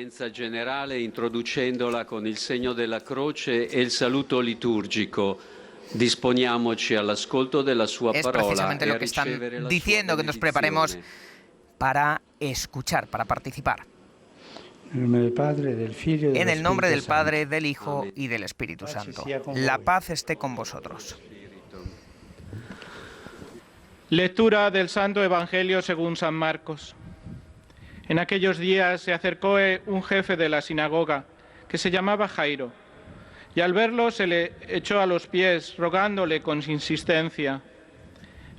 udienza generale introducendola con il segno della croce e il saluto liturgico. Disponiamoci all'ascolto della sua Es parola precisamente e lo a que están ricevere la sua diciendo, que nos preparemos benedizione. para escuchar, para participar. En el nombre del Padre, del Hijo Amén. y del Espíritu Santo. En el nombre del Padre, del Hijo y del Espíritu Santo. La paz esté con vosotros. Lectura del Santo Evangelio según San Marcos. En aquellos días se acercó un jefe de la sinagoga, que se llamaba Jairo, y al verlo se le echó a los pies, rogándole con insistencia: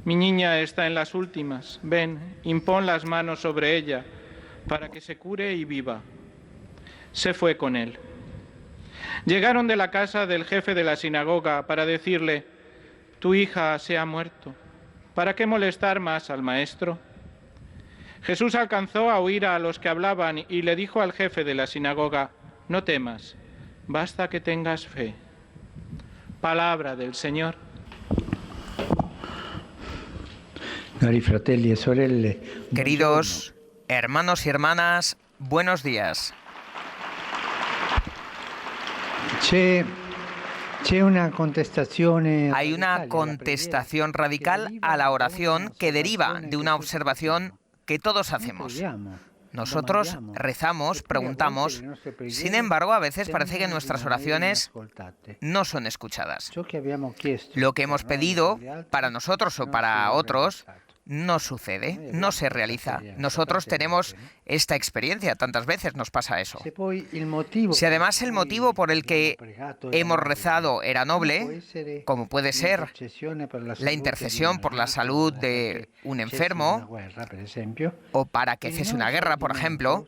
«Mi niña está en las últimas, ven, impón las manos sobre ella, para que se cure y viva». Se fue con él. Llegaron de la casa del jefe de la sinagoga para decirle: «Tu hija se ha muerto. ¿Para qué molestar más al maestro?». Jesús alcanzó a oír a los que hablaban y le dijo al jefe de la sinagoga: «No temas, basta que tengas fe». Palabra del Señor. Queridos hermanos y hermanas, buenos días. Hay una contestación radical a la oración que deriva de una observación que todos hacemos. Nosotros rezamos, preguntamos, sin embargo, a veces parece que nuestras oraciones no son escuchadas. Lo que hemos pedido para nosotros o para otros no sucede, no se realiza. Nosotros tenemos esta experiencia, tantas veces nos pasa eso. Si además el motivo por el que hemos rezado era noble, como puede ser la intercesión por la salud de un enfermo o para que cese una guerra, por ejemplo,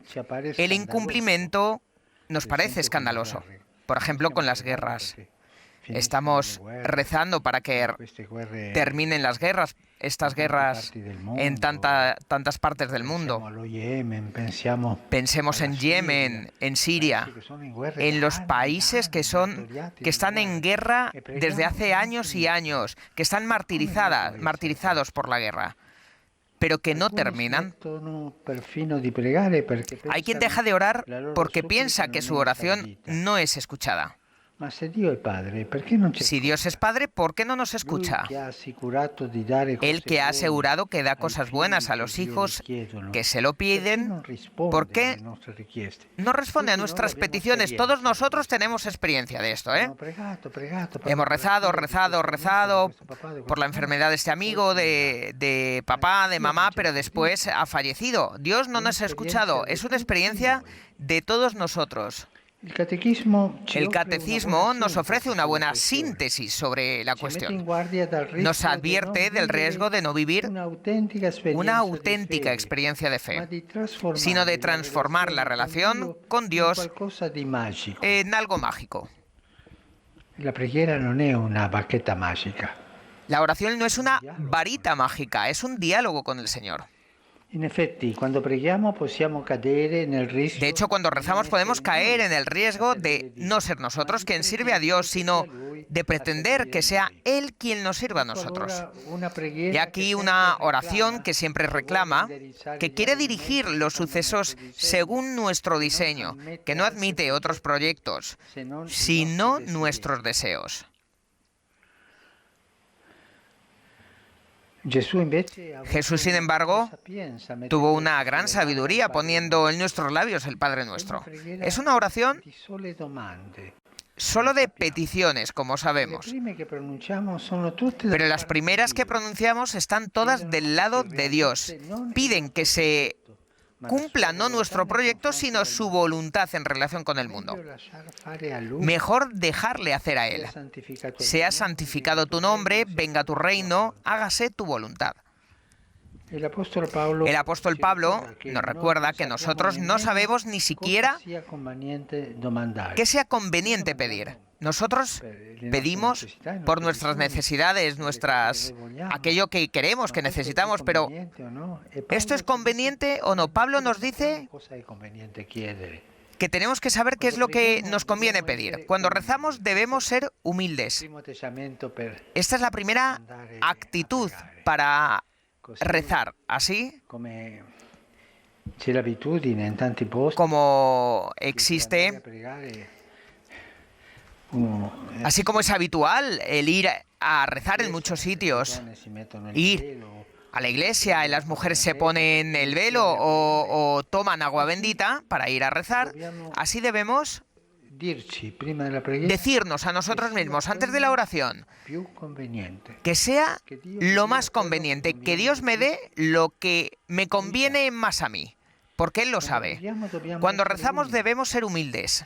el incumplimiento nos parece escandaloso. Por ejemplo, con las guerras. Estamos rezando para que terminen las guerras, estas guerras en tantas partes del mundo. Pensemos en Yemen, en Siria, en los países que están en guerra desde hace años y años, que están martirizados por la guerra, pero que no terminan. Hay quien deja de orar porque piensa que su oración no es escuchada. Si Dios es Padre, ¿por qué no nos escucha? Él que ha asegurado que da cosas buenas a los hijos que se lo piden, ¿por qué no responde a nuestras peticiones? Todos nosotros tenemos experiencia de esto, ¿eh? Hemos rezado por la enfermedad de este amigo, de papá, de mamá, pero después ha fallecido. Dios no nos ha escuchado. Es una experiencia de todos nosotros. El catecismo nos ofrece una buena síntesis sobre la cuestión. Nos advierte del riesgo de no vivir una auténtica experiencia de fe, sino de transformar la relación con Dios en algo mágico. La oración no es una varita mágica, es un diálogo con el Señor. De hecho, cuando rezamos podemos caer en el riesgo de no ser nosotros quien sirve a Dios, sino de pretender que sea Él quien nos sirva a nosotros. Y aquí una oración que siempre reclama, que quiere dirigir los sucesos según nuestro diseño, que no admite otros proyectos, sino nuestros deseos. Jesús, sin embargo, tuvo una gran sabiduría poniendo en nuestros labios el Padre Nuestro. Es una oración solo de peticiones, como sabemos. Pero las primeras que pronunciamos están todas del lado de Dios. Piden que se cumpla no nuestro proyecto, sino su voluntad en relación con el mundo. Mejor dejarle hacer a Él. Sea santificado tu nombre, venga tu reino, hágase tu voluntad. El apóstol Pablo nos recuerda que nosotros no sabemos ni siquiera qué sea conveniente pedir. Nosotros pedimos por nuestras necesidades, aquello que queremos, que necesitamos, pero ¿esto es conveniente o no? Pablo nos dice que tenemos que saber qué es lo que nos conviene pedir. Cuando rezamos debemos ser humildes. Esta es la primera actitud para rezar. Así Como existe, así como es habitual el ir a rezar en muchos sitios, ir a la iglesia y las mujeres se ponen el velo o toman agua bendita para ir a rezar, así debemos decirnos a nosotros mismos antes de la oración que sea lo más conveniente, que Dios me dé lo que me conviene más a mí, porque Él lo sabe. Cuando rezamos debemos ser humildes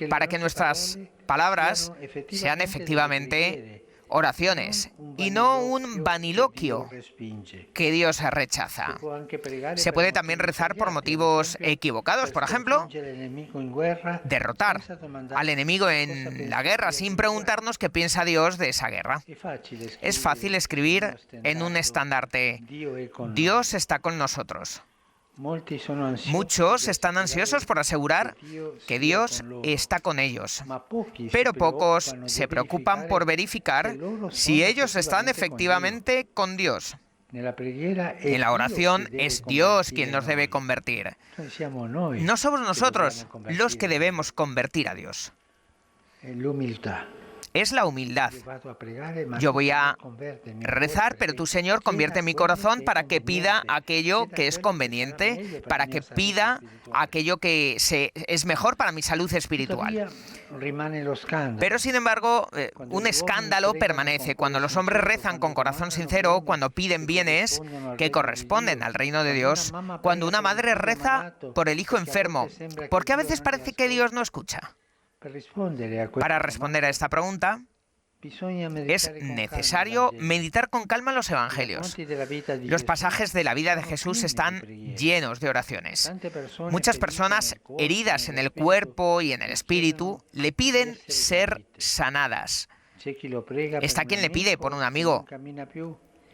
para que nuestras palabras sean efectivamente oraciones y no un vaniloquio que Dios rechaza. Se puede también rezar por motivos equivocados, por ejemplo, derrotar al enemigo en la guerra sin preguntarnos qué piensa Dios de esa guerra. Es fácil escribir en un estandarte: Dios está con nosotros. Muchos están ansiosos por asegurar que Dios está con ellos, pero pocos se preocupan por verificar si ellos están efectivamente con Dios. En la oración es Dios quien nos debe convertir. No somos nosotros los que debemos convertir a Dios. Es la humildad. Yo voy a rezar, pero tú, Señor, convierte mi corazón para que pida aquello que es conveniente, para que pida aquello que es mejor para mi salud espiritual. Pero, sin embargo, un escándalo permanece cuando los hombres rezan con corazón sincero, cuando piden bienes que corresponden al reino de Dios, cuando una madre reza por el hijo enfermo, porque a veces parece que Dios no escucha. Para responder a esta pregunta, es necesario meditar con calma los evangelios. Los pasajes de la vida de Jesús están llenos de oraciones. Muchas personas heridas en el cuerpo y en el espíritu le piden ser sanadas. Está quien le pide por un amigo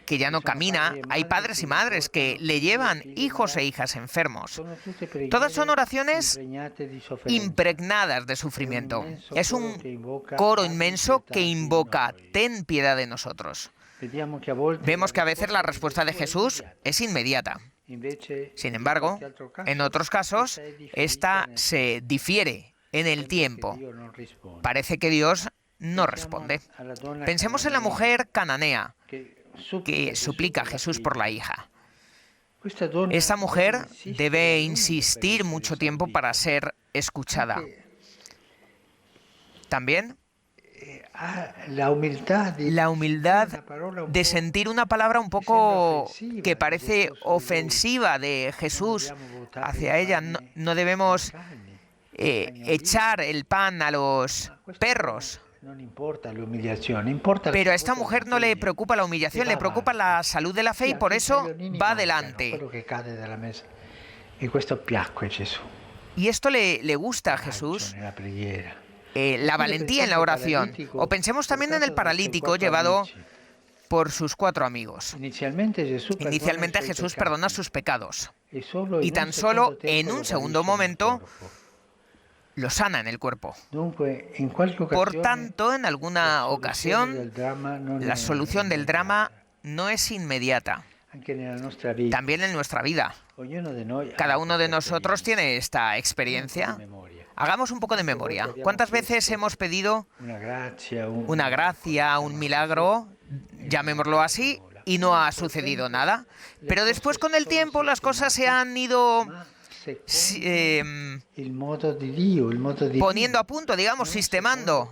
que ya no camina. Hay padres y madres que le llevan hijos e hijas enfermos. Todas son oraciones impregnadas de sufrimiento. Es un coro inmenso que invoca: ten piedad de nosotros. Vemos que a veces la respuesta de Jesús es inmediata. Sin embargo, en otros casos, esta se difiere en el tiempo. Parece que Dios no responde. Pensemos en la mujer cananea que suplica a Jesús por la hija. Esta mujer debe insistir mucho tiempo para ser escuchada. También la humildad de sentir una palabra un poco que parece ofensiva de Jesús hacia ella. No debemos echar el pan a los perros. Pero a esta mujer no le preocupa la humillación, le preocupa la salud de la fe y por eso va adelante. Y esto le gusta a Jesús, la valentía en la oración. O pensemos también en el paralítico llevado por sus 4 amigos. Inicialmente Jesús perdona sus pecados y tan solo en un segundo momento lo sana en el cuerpo. Por tanto, en alguna ocasión, la solución del drama no es inmediata. También en nuestra vida. Cada uno de nosotros tiene esta experiencia. Hagamos un poco de memoria. ¿Cuántas veces hemos pedido una gracia, un milagro, llamémoslo así, y no ha sucedido nada? Pero después, con el tiempo, las cosas se han ido poniendo a punto, digamos, sistemando,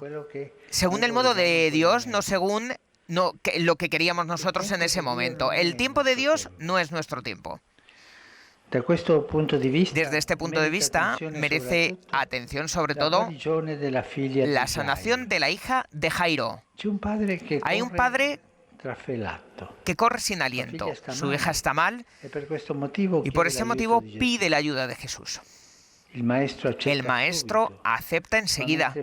según el modo de Dios, no según lo que queríamos nosotros en ese momento. El tiempo de Dios no es nuestro tiempo. Desde este punto de vista, merece atención sobre todo la sanación de la hija de Jairo. Hay un padre que corre sin aliento. Su hija está mal y por este motivo pide la ayuda de Jesús. El maestro acepta enseguida,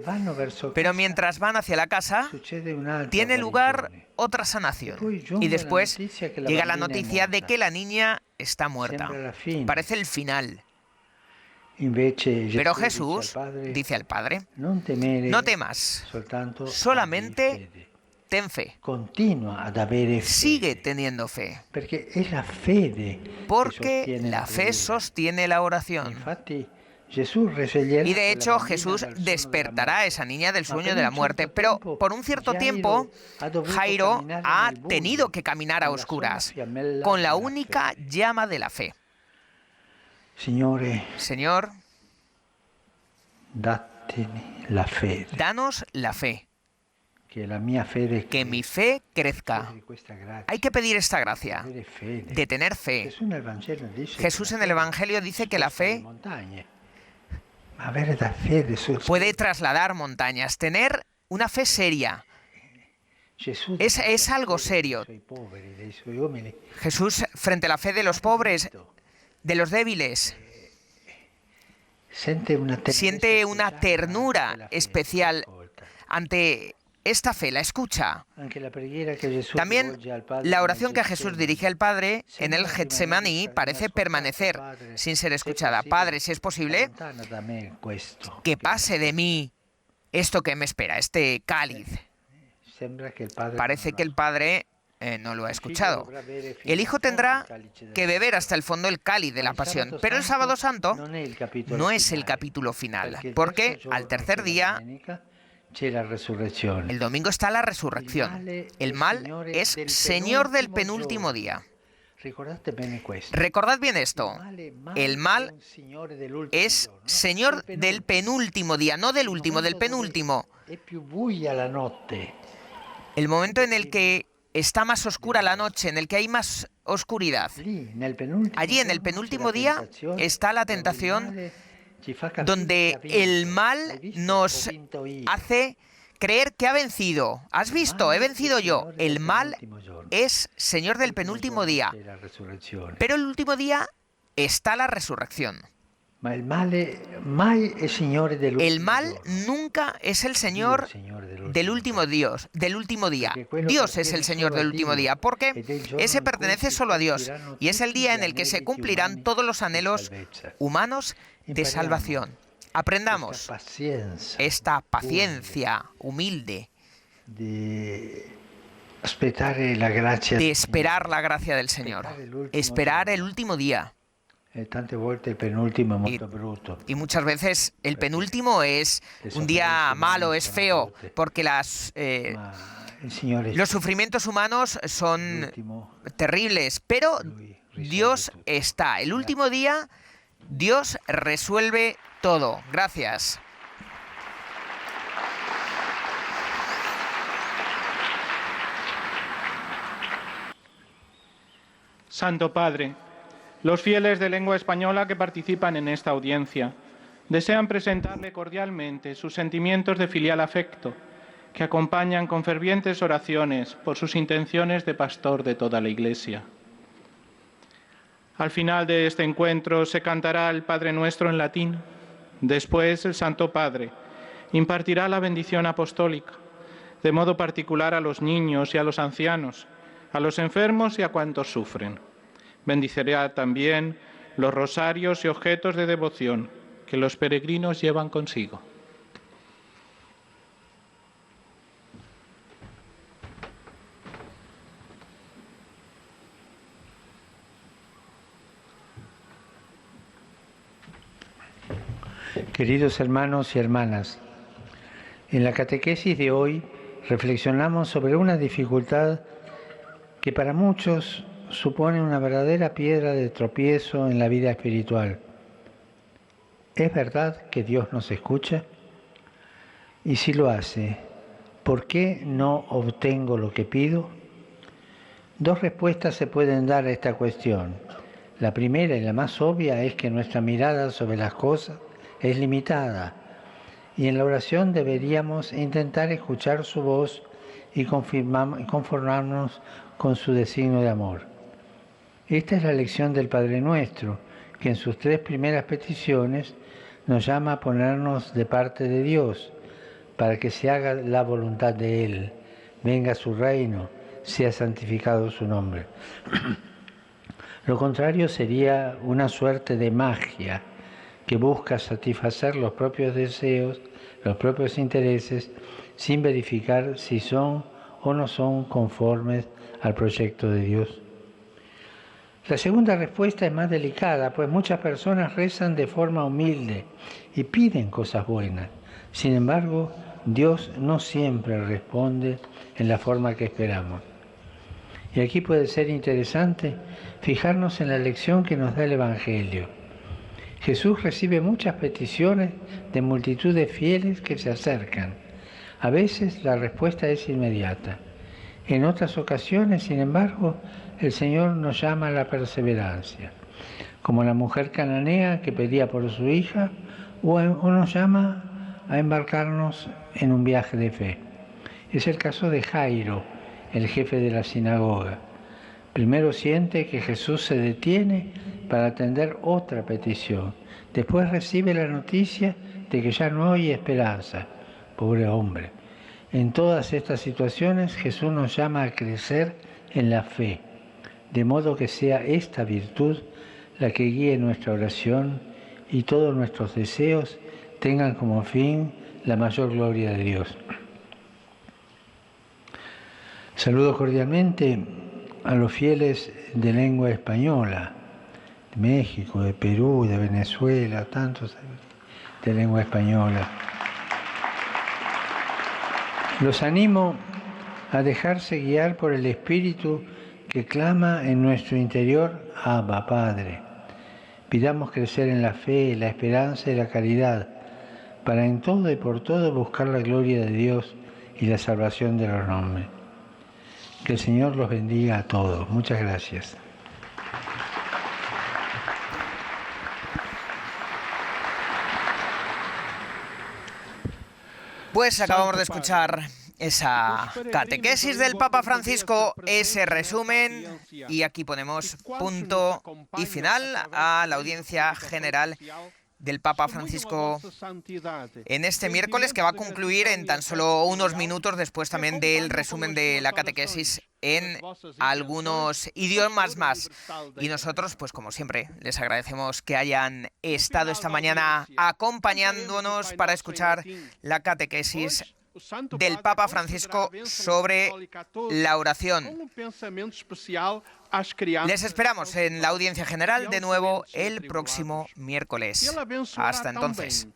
pero mientras van hacia la casa, tiene lugar otra sanación. Y después llega la noticia de que la niña está muerta. Parece el final. Pero Jesús dice al Padre: no temas, solamente ten fe. continua ad avere fede. Sigue teniendo fe. Perché è la fede Porque che sostiene la fe preghiera. sostiene la oración. Infatti, Gesù risveglierà Y de quella hecho bambina Jesús dal sonno despertará a della esa niña del morte. sueño Ma de la per un muerte. certo Pero tempo, por un cierto Jairo tiempo, ha dovuto Jairo camminare ha nel buio, tenido que caminar a con la sola oscuras, fiammella con la della única fede. llama de la fe. Signore, Señor, datemi la fede, danos la fe, che la mia fede que mi fe crezca. di questa grazia, Hay que pedir esta gracia avere fede. de tener fe. Gesù nel Vangelo dice Jesús che en la el fede Evangelio dice que la sposta le fe montagne. Ma avere la fede sul puede trasladar montañas, tener una fe seria. Gesù Es algo serio. dei suoi poveri, dei suoi uomini. Jesús, frente a la fe de los pobres, de los débiles, Siente una ternura especial ante esta fe, la escucha. También la oración que Jesús dirige al Padre en el Getsemaní parece permanecer sin ser escuchada. Padre, si es posible, que pase de mí esto que me espera, este cáliz. Parece que el Padre no lo ha escuchado. El Hijo tendrá que beber hasta el fondo el cáliz de la pasión, pero el Sábado Santo no es el capítulo final, porque al tercer día, el domingo, está la resurrección. El mal es Señor del penúltimo día. Recordad bien esto. El mal es Señor del penúltimo día, no del último, del penúltimo. El momento en el que está más oscura la noche, en el que hay más oscuridad. Allí, en el penúltimo día, está la tentación donde el mal nos hace creer que ha vencido. ¿Has visto? He vencido yo. El mal es Señor del penúltimo día. Pero el último día está la resurrección. El mal nunca es el Señor del último día. Dios es el Señor del último día, porque ese pertenece solo a Dios y es el día en el que se cumplirán todos los anhelos humanos de salvación. Aprendamos esta paciencia humilde de esperar la gracia del Señor, esperar el último día. Y muchas veces el penúltimo es un día malo, es feo, porque los sufrimientos humanos son terribles, pero Dios está. El último día, Dios resuelve todo. Gracias. Santo Padre, los fieles de lengua española que participan en esta audiencia desean presentarle cordialmente sus sentimientos de filial afecto, que acompañan con fervientes oraciones por sus intenciones de pastor de toda la Iglesia. Al final de este encuentro se cantará el Padre Nuestro en latín. Después el Santo Padre impartirá la bendición apostólica, de modo particular a los niños y a los ancianos, a los enfermos y a cuantos sufren. Bendicirá también los rosarios y objetos de devoción que los peregrinos llevan consigo. Queridos hermanos y hermanas, en la catequesis de hoy reflexionamos sobre una dificultad que para muchos supone una verdadera piedra de tropiezo en la vida espiritual. ¿Es verdad que Dios nos escucha? Y si lo hace, ¿por qué no obtengo lo que pido? Dos respuestas se pueden dar a esta cuestión. La primera y la más obvia es que nuestra mirada sobre las cosas es limitada y en la oración deberíamos intentar escuchar su voz y conformarnos con su designio de amor. Esta es la lección del Padre Nuestro, que en sus tres primeras peticiones nos llama a ponernos de parte de Dios, para que se haga la voluntad de Él, venga su reino, sea santificado su nombre. Lo contrario sería una suerte de magia que busca satisfacer los propios deseos, los propios intereses, sin verificar si son o no son conformes al proyecto de Dios. La segunda respuesta es más delicada, pues muchas personas rezan de forma humilde y piden cosas buenas. Sin embargo, Dios no siempre responde en la forma que esperamos. Y aquí puede ser interesante fijarnos en la lección que nos da el Evangelio. Jesús recibe muchas peticiones de multitudes fieles que se acercan. A veces la respuesta es inmediata. En otras ocasiones, sin embargo, el Señor nos llama a la perseverancia, como la mujer cananea que pedía por su hija, o nos llama a embarcarnos en un viaje de fe. Es el caso de Jairo, el jefe de la sinagoga. Primero siente que Jesús se detiene para atender otra petición. Después recibe la noticia de que ya no hay esperanza. Pobre hombre. En todas estas situaciones Jesús nos llama a crecer en la fe, de modo que sea esta virtud la que guíe nuestra oración y todos nuestros deseos tengan como fin la mayor gloria de Dios. Saludo cordialmente a los fieles de lengua española, de México, de Perú, de Venezuela, tantos de lengua española. Los animo a dejarse guiar por el Espíritu que clama en nuestro interior, Abba, Padre. Pidamos crecer en la fe, la esperanza y la caridad, para en todo y por todo buscar la gloria de Dios y la salvación de los hombres. Que el Señor los bendiga a todos. Muchas gracias. Pues acabamos de escuchar esa catequesis del Papa Francisco, ese resumen, y aquí ponemos punto y final a la audiencia general del Papa Francisco en este miércoles, que va a concluir en tan solo unos minutos después también del resumen de la catequesis en algunos idiomas más. Y nosotros, pues como siempre, les agradecemos que hayan estado esta mañana acompañándonos para escuchar la catequesis del Papa Francisco sobre la oración. Les esperamos en la audiencia general de nuevo el próximo miércoles. Hasta entonces.